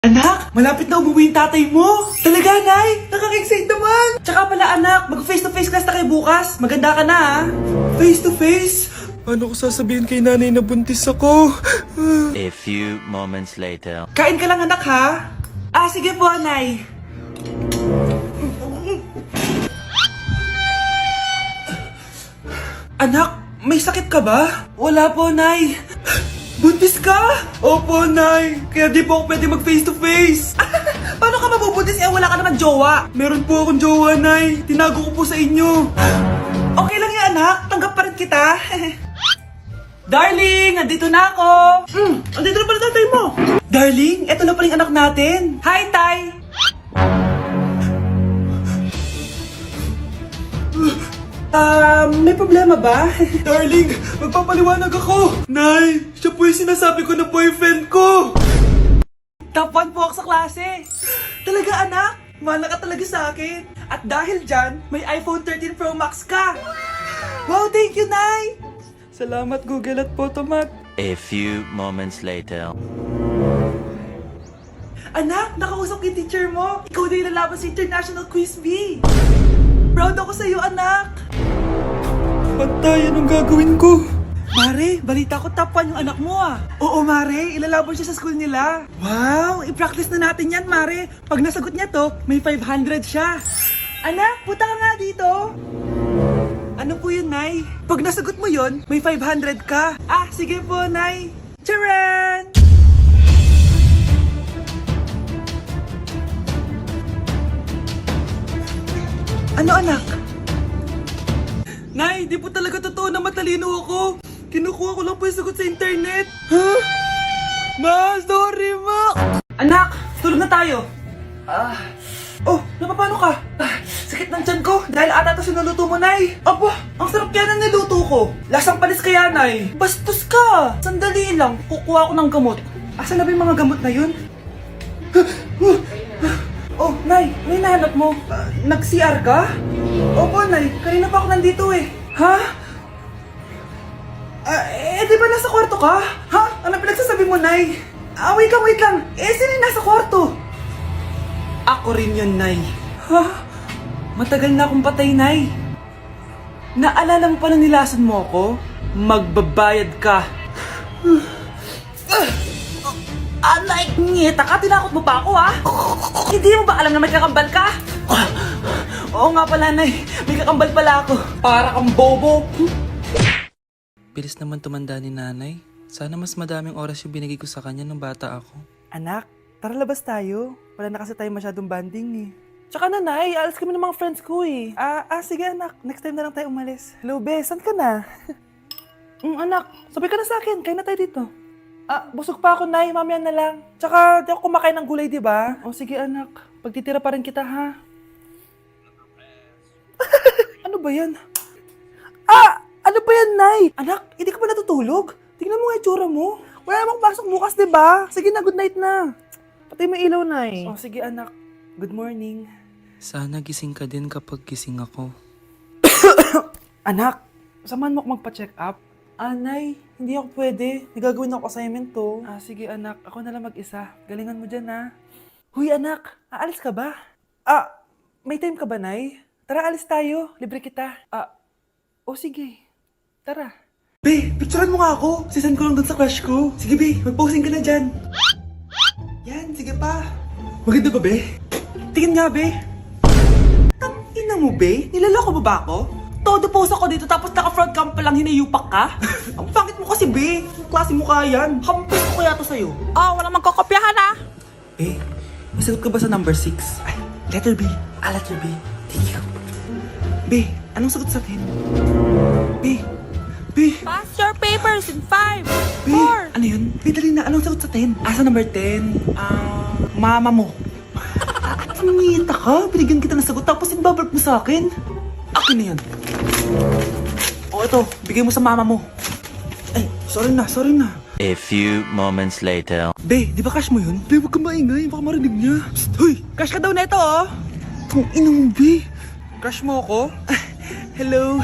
Anak, malapit na umuwi yung tatay mo. Talaga, Nay? Nakaka-excite naman. Tsaka pala, anak, mag-face-to-face class na kayo bukas. Maganda ka na, ha? Face-to-face? Ano ko sasabihin kay nanay na buntis ako? A few moments later. Kain ka lang, anak, ha? Sige po, Nay. Anak, may sakit ka ba? Wala po, Nay. Buntis ka? Opo, Nay. Kaya di po ako pwede mag-face-to-face. Paano ka mabubuntis wala ka naman jowa? Meron po akong jowa, Nay. Tinago ko po sa inyo. Okay lang yan, anak. Tanggap pa rin kita. Darling, andito na ako. Andito na pala tatay mo. Darling, eto na pala yung anak natin. Hi, Tay. May problema ba? Darling, magpapaliwanag ako. Nay, siya po yung sinasabi ko na boyfriend ko. Top 1 po ako sa klase. Talaga, anak? Mahal ka talaga sa akin. At dahil dyan, may iPhone 13 Pro Max ka. Wow, thank you, Nay. Salamat, Google at Photomat. A few moments later. Anak, nakausap yung teacher mo. Ikaw na yung lalaban sa International Quiz Bee. Proud ako sa'yo, anak. Pantay, anong gagawin ko? Mare, balita ko top 1 yung anak mo, ah. Oo, Mare, ilalaban siya sa school nila. Wow, i-practice na natin yan, Mare. Pag nasagot niya to, may 500 siya. Anak, punta ka nga dito. Ano po yun, Nay? Pag nasagot mo yun, may 500 ka. Sige po, Nay. Charan! Ano, anak? Nay, di po talaga totoo na matalino ako. Kinukuha ko lang po yung sagot sa internet. Ma, sorry, ma. Anak, tulog na tayo. Napapano ka? Sakit ng tiyan ko dahil ata ito sinuluto mo, Nay. Aba, ang sarap yan ang niluto ko. Lasang panis kaya, Nay. Bastos ka. Sandali lang, kukuha ko ng gamot. Asan na ba yung mga gamot na yun? Nay, may nahanap mo. Nag-CR ka? Opo, Nay. Kanina pa ako nandito eh. Ha? Di ba nasa kwarto ka? Ha? Ano pinagsasabi mo, Nay? Wait lang. Sino yung nasa kwarto? Ako rin yun, Nay. Ha? Matagal na akong patay, Nay. Naalala mo pa na nilason mo ako? Magbabayad ka. Nay, ngita ka, tinakot mo pa ako, ha? Hindi mo ba alam na may kakambal ka? Oo nga pala, Nay. May kakambal pala ako. Para kang bobo. Bilis naman tumanda ni nanay. Sana mas madaming oras yung binigay ko sa kanya nung bata ako. Anak, tara labas tayo. Wala na kasi tayo masyadong banding eh. Tsaka nanay, alas kami ng mga friends ko eh. Sige anak, next time na lang tayo umalis. Hello, Be, saan ka na? Anak, sabay ka na sa akin, kain na tayo dito. Busog pa ako, Nay, mamaya na lang. Tsaka di ako kumakain ng gulay, di ba? Sige anak, pagtitira pa rin kita, ha? Ano ba yan? Ano ba yan, Nay? Anak, hindi ka ba natutulog? Tingnan mo nga yung tsura mo. Wala namang pasok bukas, di ba? Sige na, good night na. Patay mo ilaw, Nay. Sige anak, good morning. Sana gising ka din kapag gising ako. Anak, samahan mo ako magpa-check up. Nay, hindi ako pwede. Nagagawin ako assignment to. Sige anak, ako na lang mag-isa. Galingan mo dyan, ha. Huy anak, aalis ka ba? May time ka ba, Nay? Tara, alis tayo. Libre kita. Sige. Tara. Be, picturean mo nga ako. Sisend ko lang dun sa crush ko. Sige, Be, mag-posing ka na dyan. Yan, sige pa. Maganda ba, Be? Tingin nga, Be. Ina mo, Be? Nilaloko mo ba ako? Todo post ako dito tapos naka-front cam pa lang hinayupak ka? Ang pangit mo kasi, Be. Ang klase mo kaya yan. Hampis ko kaya to sa'yo. Walang magkokopyahan ah. Be, nasagot ka ba sa number 6? Letter B. Letter B. Thank you. Be, anong sagot sa atin? Be. Pass your papers in 5, Be, 4. ano yun? Be, dali na. Anong sagot sa 10? Sa number 10? Mama mo. Tumita ka? Binigyan kita ng sagot tapos ibabalik mo sa akin? Akin na yan. Ito. Bigay mo sa mama mo. Ay, sorry na. A few moments later. Be, di ba crush mo yun? Be, huwag kang maingay. Baka marinig niya. Psst, hoy! Crush ka daw na ito, oh! Kung ina mo, Be. Crush mo ako? Hello?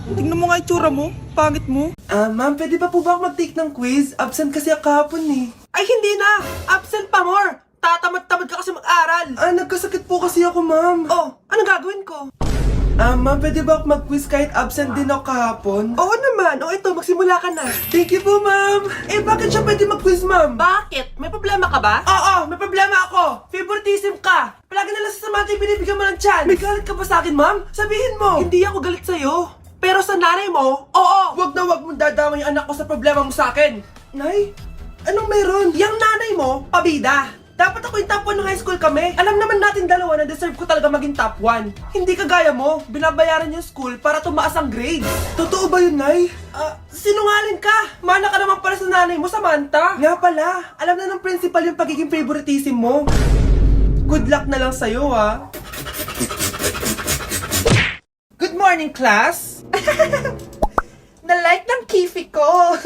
Tingnan mo nga yung tsura mo. Pangit mo. Ma'am, pwede pa po ba ako mag-take ng quiz? Absent kasi ako kahapon eh. Ay, hindi na! Absent pa more! ospital. Nagkasakit po kasi ako, ma'am. Oh, anong gagawin ko? Ma'am, pwede ba ako mag-quiz kahit absent din ako kahapon? Oo naman. O ito, magsimula ka na. Thank you po, ma'am. Bakit siya pwede mag-quiz, ma'am? Bakit? May problema ka ba? Oo, may problema ako. Favoritism ka. Palagi na lang sa Samantha yung binibigyan mo ng chance. May galit ka ba sa akin, ma'am? Sabihin mo. Hindi ako galit sa'yo. Pero sa nanay mo, oo. Wag na wag mong dadama yung anak ko sa problema mo sa akin. Nay, anong meron? Yang nanay mo, pabida. Dapat ako yung top 1 ng high school kami. Alam naman natin dalawa na deserve ko talaga maging top 1. Hindi kagaya mo, binabayaran yung school para tumaas ang grades. Totoo ba yun, Nay? Sinungaling ka! Mana ka naman para sa nanay mo, Samantha. Nga pala, alam na ng principal yung pagiging favoritism mo. Good luck na lang sa'yo, ah. Good morning, class! Na-like ng kifi ko!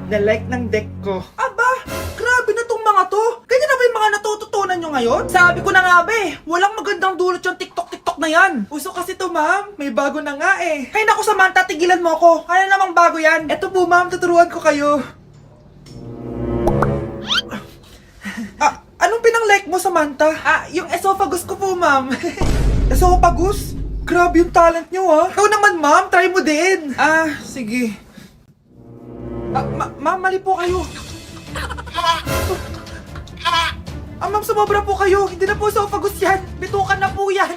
Na-like ng deck ko. Aba, grabe na tong mga to. Ganyan na ba yung mga natututunan nyo ngayon? Sabi ko na nga ba walang magandang dulot yung TikTok na yan. Uso kasi to, ma'am. May bago na nga eh. Hay naku, Samantha, tigilan mo ako. Ano namang bago yan? Eto po, ma'am, tuturuan ko kayo. Anong pinang-like mo, Samantha? Yung esophagus ko po, ma'am. Esophagus? Grabe yung talent nyo, ha? Ikaw naman, ma'am. Try mo din. Sige. Ma'am, mali po kayo. Ma'am, sumobra po kayo. Hindi na po esophagus yan. Bitukan na po yan.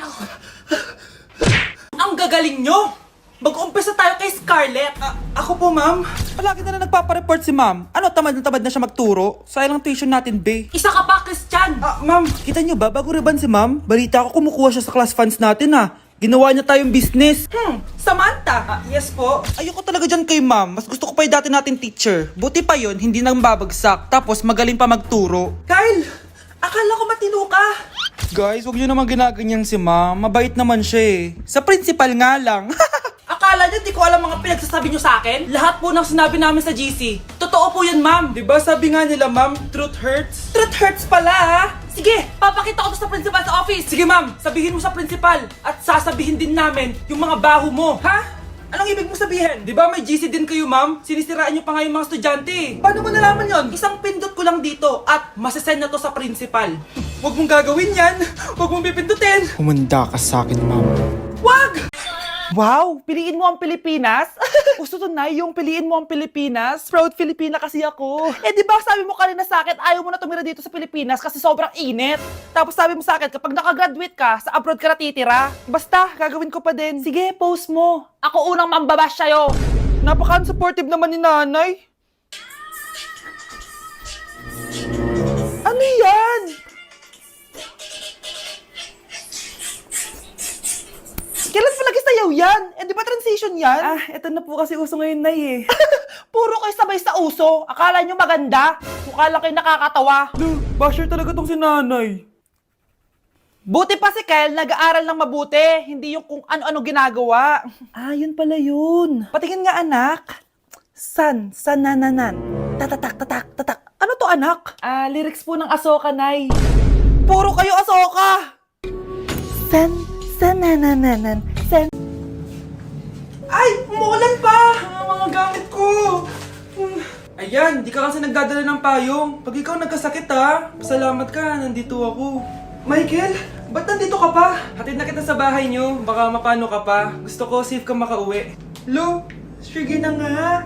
Ang gagaling nyo! Mag-umpisa tayo kay Scarlett. Ako po, ma'am. Palagi na nagpapareport si ma'am. Ano, tamad na siya magturo? Sayang lang tuition natin, be. Isa ka pa, Christian! Ma'am, kita nyo ba? Bago riban si ma'am, balita ko kumukuha siya sa class funds natin, ha. Ginawa niya tayong business. Samantha! Yes po. Ayoko talaga dyan kay ma'am. Mas gusto ko pa yung dati natin teacher. Buti pa yon, hindi nang babagsak. Tapos magaling pa magturo. Kyle! Akala ko matino ka. Guys, huwag niyo naman ginaganyan si ma'am. Mabait naman siya eh. Sa principal nga lang. Akala niyo di ko alam mga pinagsasabi niyo sa akin? Lahat po ng sinabi namin sa GC. Totoo po yan, ma'am. Diba sabi nga nila, ma'am, truth hurts? Truth hurts pala, ha? Sige, papakita ko to sa principal sa office. Sige, ma'am, sabihin mo sa principal. At sasabihin din namin yung mga baho mo. Ha? Anong ibig mo sabihin? Di ba may GC din kayo, ma'am? Sinisiraan niyo pa nga yung mga estudyante. Paano mo nalaman yon? Isang pindot ko lang dito at masasend na to sa principal. Huwag mong gagawin yan. Huwag mong pipindutin. Humanda ka sa akin, ma'am. Wag! Wow! Piliin mo ang Pilipinas? Gusto to na yung piliin mo ang Pilipinas? Proud Filipina kasi ako. Di ba sabi mo kanina sa akin, ayaw mo na tumira dito sa Pilipinas kasi sobrang init. Tapos sabi mo sa akin, kapag nakagraduate ka, sa abroad ka natitira. Basta, gagawin ko pa din. Sige, post mo. Ako unang mambabash sa'yo. Napaka-unsupportive naman ni nanay. Ano yan? Kailan pa lagi sayaw yan? Di ba transition yan? Eto na po kasi uso ngayon, Nay eh. Puro kayo sabay sa uso. Akala nyo maganda. Mukha lang kayo nakakatawa. Basher talaga tong si nanay. Buti pa si Kyle, nag-aaral ng mabuti. Hindi yung kung ano-ano ginagawa. Yun pala yun. Patingin nga, anak. Sanananan. Tatatak, tatak, tatak. Ano to, anak? Lyrics po ng Asoka, Nay. Puro kayo Asoka. Sanananan. Ay! Umuulan pa! Mga gamit ko! Ayan, di ka kasi nagdadala ng payong. Pag ikaw nagkasakit ha, pasalamat ka, nandito ako. Michael, ba't nandito ka pa? Hatid na kita sa bahay niyo, baka mapano ka pa. Gusto ko safe ka makauwi. Lo, sige na nga.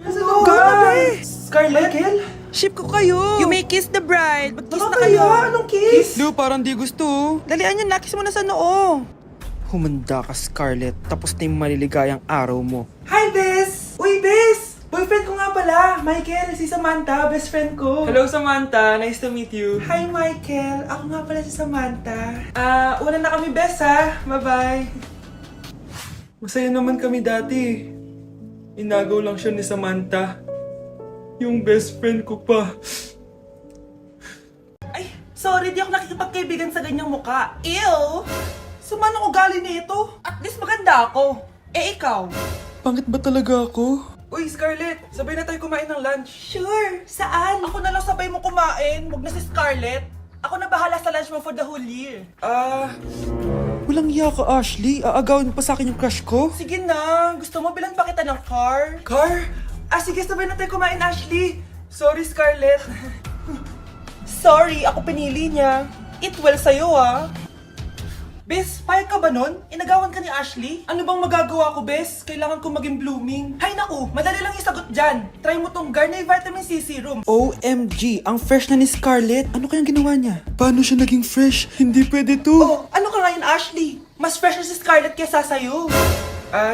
Go na, be! Scarlett? Michael? Ship ko kayo! You may kiss the bride. Kiss na kayo! Anong kiss? Lu, parang di gusto. Dalian yan, nakis mo na sa noo. Humanda ka, Scarlett. Tapos na yung maliligayang araw mo. Hi, Bes! Uy, Bes! Boyfriend ko nga pala, Michael, si Samantha, best friend ko. Hello, Samantha. Nice to meet you. Hi, Michael. Ako nga pala si Samantha. Una na kami, Bes, ha? Bye-bye. Masaya naman kami dati. Inagaw lang siya ni Samantha. Yung best friend ko pa. Ay, sorry, di ako nakikipagkaibigan sa ganyang muka. Ew! Suman ang ugali nito. At least maganda ako. Ikaw? Pangit ba talaga ako? Uy, Scarlett, sabay na tayo kumain ng lunch. Sure, saan? Ako na lang sabay mo kumain, wag na si Scarlett. Ako na bahala sa lunch mo for the whole year. Walang iya ka, Ashley. Aagawin pa sa akin yung crush ko. Sige na, gusto mo bilan pa kita ng car? Car? Sige, sabay na tayo kumain, Ashley. Sorry, Scarlett. sorry, ako pinili niya. Eat well sa'yo, ah. Bes, payag ka ba nun? Inagawan ka ni Ashley? Ano bang magagawa ko, Bes? Kailangan ko maging blooming. Hay naku, madali lang isagot dyan. Try mo tong Garnier Vitamin C Serum. OMG, ang fresh na ni Scarlett. Ano kayang ginawa niya? Paano siya naging fresh? Hindi pwede to. Oh, ano ka ngayon, Ashley? Mas fresh na si Scarlett kesa sa'yo.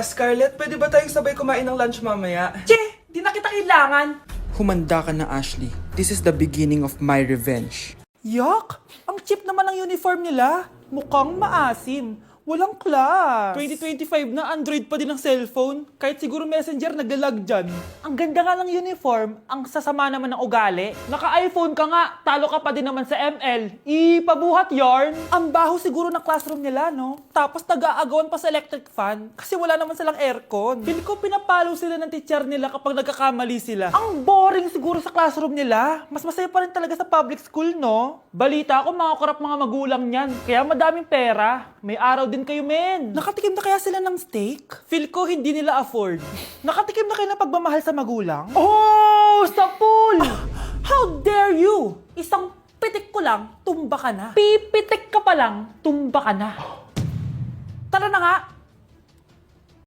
Scarlett, pwede ba tayong sabay kumain ng lunch mamaya? Che, di na kita kailangan. Humanda ka na, Ashley. This is the beginning of my revenge. Yak! Ang cheap naman ng uniform nila. Mukhang maasim. Walang class. 2025 na Android pa din ang cellphone. Kahit siguro Messenger naglalag dyan. Ang ganda nga ng uniform. Ang sasama naman ng ugali. Naka-iPhone ka nga. Talo ka pa din naman sa ML. Ipabuhat yarn. Ang baho siguro ng classroom nila, no? Tapos nag-aagawan pa sa electric fan. Kasi wala naman silang aircon. Feel ko pinapalo sila ng teacher nila kapag nagkakamali sila. Ang boring siguro sa classroom nila. Mas masaya pa rin talaga sa public school, no? Balita ko mga korap mga magulang niyan. Kaya madaming pera. May araw din kayo, men. Nakatikim na kaya sila ng steak? Feel ko hindi nila afford. Nakatikim na kayo ng pagmamahal sa magulang? Oh, sa pool! How dare you? Isang pitik ko lang, tumba ka na. Pipitik ka pa lang, tumba ka na. Tara na nga,